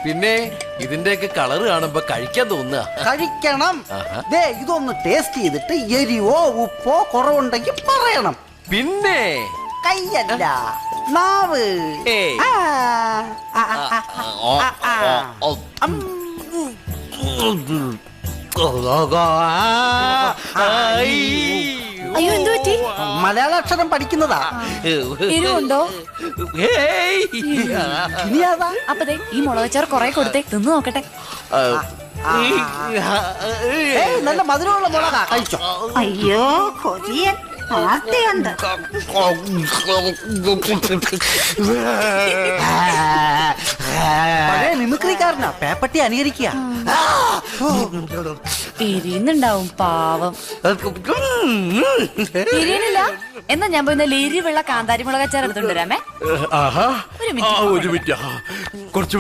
പിന്നെ ഇതിന്റെയൊക്കെ കളറ് കാണുമ്പോ കഴിക്കാൻ തോന്നുക. കഴിക്കണം. ദേ ഇതൊന്ന് ടേസ്റ്റ് ചെയ്തിട്ട് എരിവോ ഉപ്പോ കുറവുണ്ടെങ്കിൽ പറയണം. പിന്നെ കയ്യല്ല നാവ്. ആ, ആ, ആ, ആ, ആ. അയ്യോ എന്തു പറ്റി? മലയാള അക്ഷരം പഠിക്കുന്നതാ. എരിവുണ്ടോ? ഇനി അതാ. അപ്പതേ ഈ മുളകച്ചാറ് കൊറേ കൊടുത്തേ തിന്നു നോക്കട്ടെ. നല്ല മധുരമുള്ള മുളകാ, കഴിച്ചോ. അയ്യോ കൊതിയൻ ആർത്തിയുണ്ട്. പഴയ മിമിക്രിക്കാരനാ, പേപ്പട്ടി അനുകരിക്കുക. എരിയുന്നുണ്ടാവും പാവം. എരിയണില്ല എന്നാ ഞാൻ പോയി എരിവുള്ള കാന്താരി മുളകച്ചാർ എടുത്തോണ്ട് വരാമേ. ഒരു മിനിറ്റ് കുറച്ച്